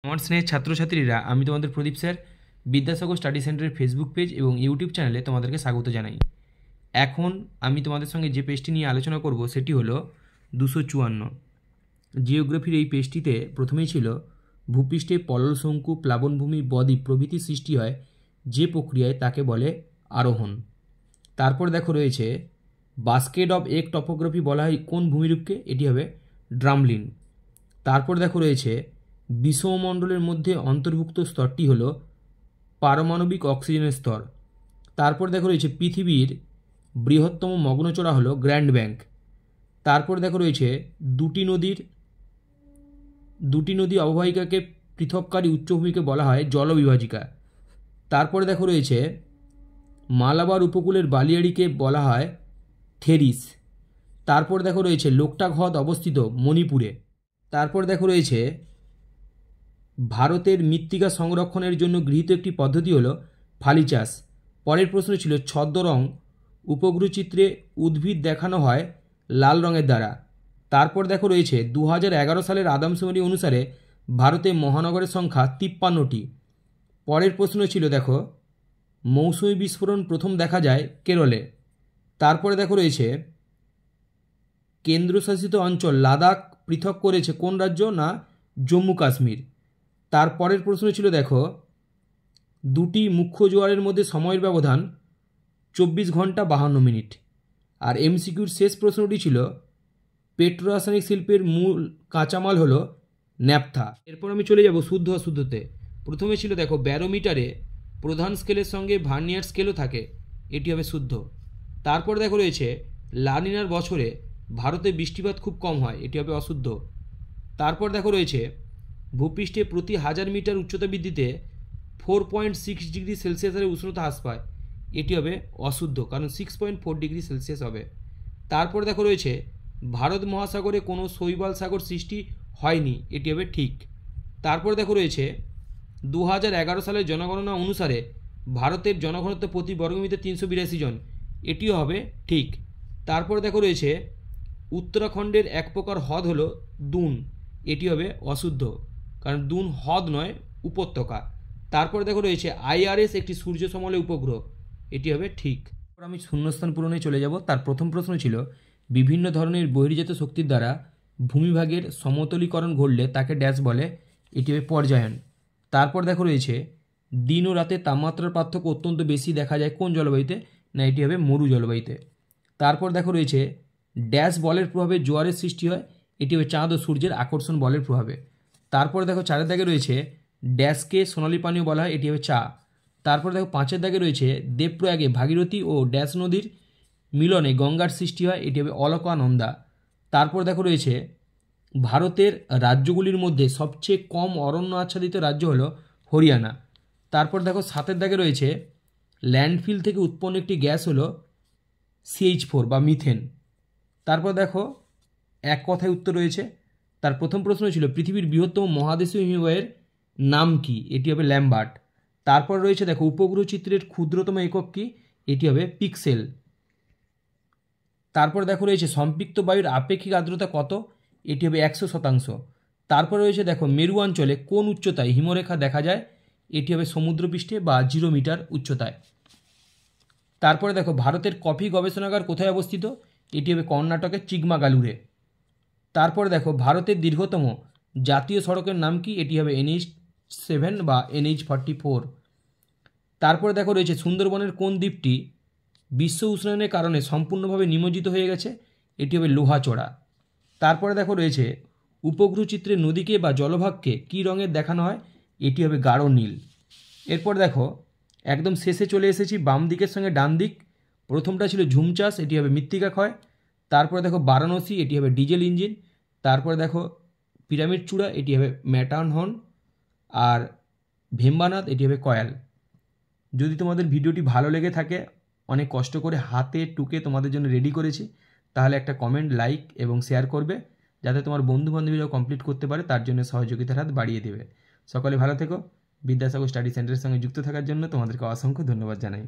আমার স্নেহের ছাত্রছাত্রীরা, আমি তোমাদের প্রদীপ স্যার বিদ্যাসাগর স্টাডি সেন্টারের ফেসবুক পেজ এবং ইউটিউব চ্যানেলে তোমাদেরকে স্বাগত জানাই। এখন আমি তোমাদের সঙ্গে যে পেজটি নিয়ে আলোচনা করব সেটি হলো 254। জিওগ্রাফির এই পেজটিতে প্রথমেই ছিল ভূপৃষ্ঠে পলল শঙ্কু, প্লাবনভূমি, বদ্বীপ প্রভৃতি সৃষ্টি হয় যে প্রক্রিয়ায় তাকে বলে আরোহণ। তারপর দেখো রয়েছে বাস্কেট অফ এগ টপোগ্রাফি বলা হয় কোন ভূমিরূপকে, এটি হবে ড্রামলিন। তারপর দেখো রয়েছে বিষমণ্ডলের মধ্যে অন্তর্ভুক্ত স্তরটি হলো পারমাণবিক অক্সিজেনের স্তর। তারপর দেখো রয়েছে পৃথিবীর বৃহত্তম মগ্নচড়া হলো গ্র্যান্ড ব্যাংক। তারপর দেখো রয়েছে দুটি নদী অববাহিকাকে পৃথককারী উচ্চভূমিকে বলা হয় জলবিভাজিকা। তারপরে দেখো রয়েছে মালাবার উপকূলের বালিয়াড়িকে বলা হয় থেরিস। তারপর দেখো রয়েছে লোকটাক হ্রদ অবস্থিত মণিপুরে। তারপর দেখো রয়েছে ভারতের মৃত্তিকা সংরক্ষণের জন্য গৃহীত একটি পদ্ধতি হলো ফালি চাষ। পরের প্রশ্ন ছিল ছদ্মরং উপগ্রহ চিত্রে উদ্ভিদ দেখানো হয় লাল রঙের দ্বারা। তারপর দেখো রয়েছে 2011 সালের আদমশুমারি অনুসারে ভারতে মহানগরের সংখ্যা 53টি। পরের প্রশ্ন ছিল দেখো মৌসুমী বিস্ফোরণ প্রথম দেখা যায় কেরলে। তারপরে দেখো রয়েছে কেন্দ্রশাসিত অঞ্চল লাদাখ পৃথক করেছে কোন রাজ্য, না জম্মু কাশ্মীর। তারপরের প্রশ্ন ছিল দেখো দুটি মুখ্য জোয়ারের মধ্যে সময়ের ব্যবধান 24 ঘন্টা 52 মিনিট। আর এমসিকিউর শেষ প্রশ্নটি ছিল পেট্রোরাসায়নিক শিল্পের মূল কাঁচামাল হলো ন্যাপথা। এরপর আমি চলে যাব শুদ্ধ অশুদ্ধতে। প্রথমে ছিল দেখো ব্যারোমিটারে প্রধান স্কেলের সঙ্গে ভার্নিয়ার স্কেলও থাকে, এটি হবে শুদ্ধ। তারপর দেখো রয়েছে লানিনার বছরে ভারতে বৃষ্টিপাত খুব কম হয়, এটি হবে অশুদ্ধ। তারপর দেখো রয়েছে ভূপৃষ্ঠে প্রতি 1000 মিটার উচ্চতা বৃদ্ধিতে 4.6 ডিগ্রি সেলসিয়াস হারে উষ্ণতা হ্রাস পায়, এটি হবে অশুদ্ধ, কারণ 6.4 ডিগ্রি সেলসিয়াস হবে। তারপর দেখো রয়েছে ভারত মহাসাগরে কোনো শৈবাল সাগর সৃষ্টি হয়নি, এটি হবে ঠিক। তারপর দেখো রয়েছে 2011 সালের জনগণনা অনুসারে ভারতের জনঘনত্ব প্রতি বর্গমিটার 382 জন, এটিও হবে ঠিক। তারপর দেখো রয়েছে উত্তরাখণ্ডের এক প্রকার হ্রদ হলো দুন, এটি হবে অশুদ্ধ, কারণ দুন হ্রদ নয় উপত্যকা। তারপর দেখো রয়েছে আইআরএস একটি সূর্য সমলে উপগ্রহ, এটি হবে ঠিক। আমি শূন্যস্থান পূরণে চলে যাব। তার প্রথম প্রশ্ন ছিল বিভিন্ন ধরনের বহির্জাত শক্তির দ্বারা ভূমিভাগের সমতলীকরণ ঘটলে তাকে ড্যাশ বলে, এটি হবে পর্যায়ন। তারপর দেখো রয়েছে দিন ও রাতের তাপমাত্রার পার্থক্য অত্যন্ত বেশি দেখা যায় কোন জলবায়ুতে, না এটি হবে মরু জলবায়ুতে। তারপর দেখো রয়েছে ড্যাশ বলের প্রভাবে জোয়ারের সৃষ্টি হয়, এটি হবে চাঁদ ও সূর্যের আকর্ষণ বলের প্রভাবে। তারপর দেখো 4 দাগে রয়েছে ড্যাশকে সোনালী পানীয় বলা হয়, এটি হবে চা। তারপর দেখো 5 দাগে রয়েছে দেবপ্রয়াগে ভাগীরথী ও ড্যাশ নদীর মিলনে গঙ্গার সৃষ্টি হয়, এটি হবে অলকানন্দা। তারপর দেখো রয়েছে ভারতের রাজ্যগুলির মধ্যে সবচেয়ে কম অরণ্য আচ্ছাদিত রাজ্য হলো হরিয়ানা। তারপর দেখো 7 দাগে রয়েছে ল্যান্ডফিল থেকে উৎপন্ন একটি গ্যাস হলো CH4 বা মিথেন। তারপর দেখো এক কথায় উত্তর রয়েছে। তার প্রথম প্রশ্ন ছিল পৃথিবীর বৃহত্তম মহাদেশীয় হিমবাহের নাম কি, এটি হবে ল্যাম্বার্ট। তারপর রয়েছে দেখো উপগ্রহ চিত্রের ক্ষুদ্রতম একক কি, এটি হবে পিক্সেল। তারপর দেখো রয়েছে সম্পৃক্ত বায়ুর আপেক্ষিক আর্দ্রতা কত, এটি হবে 100%। তারপর রয়েছে দেখো মেরু অঞ্চলে কোন উচ্চতায় হিমরেখা দেখা যায়, এটি হবে সমুদ্রপৃষ্ঠে বা 0 মিটার উচ্চতায়। তারপরে দেখো ভারতের কফি গবেষণাগার কোথায় অবস্থিত, এটি হবে কর্ণাটকের চিকমাগালুরে। তারপর দেখো ভারতের দীর্ঘতম জাতীয় সড়কের নাম কি, এটি হবে NH7 বা NH44। তারপরে দেখো রয়েছে সুন্দরবনের কোন দ্বীপটি বিশ্ব উষ্ণায়নের কারণে সম্পূর্ণভাবে নিমজ্জিত হয়ে গেছে, এটি হবে লোহাচড়া। তারপরে দেখো রয়েছে উপগ্রহ চিত্রে নদীকে বা জলভাগকে কী রঙের দেখানো হয়, এটি হবে গাঢ় নীল। এরপর দেখো একদম শেষে চলে এসেছি, বাম দিকের সঙ্গে ডান দিক। প্রথমটা ছিল ঝুম চাষ, এটি হবে মৃত্তিকা ক্ষয়। তারপরে দেখো বারাণসী, এটি হবে ডিজেল ইঞ্জিন। তারপরে দেখো পিরামিড চূড়া, এটি হবে ম্যাটারহর্ন। আর ভেম্বানাথ, এটি হবে কয়াল। যদি তোমাদের ভিডিওটি ভালো লেগে থাকে, অনেক কষ্ট করে হাতে টুকে তোমাদের জন্য রেডি করেছি, তাহলে একটা কমেন্ট, লাইক এবং শেয়ার করবে, যাতে তোমার বন্ধু বান্ধবীরাও কমপ্লিট করতে পারে, তার জন্য সহযোগিতার হাত বাড়িয়ে দেবে। সকলে ভালো থেকো। বিদ্যাসাগর স্টাডি সেন্টারের সঙ্গে যুক্ত থাকার জন্য তোমাদেরকে অসংখ্য ধন্যবাদ জানাই।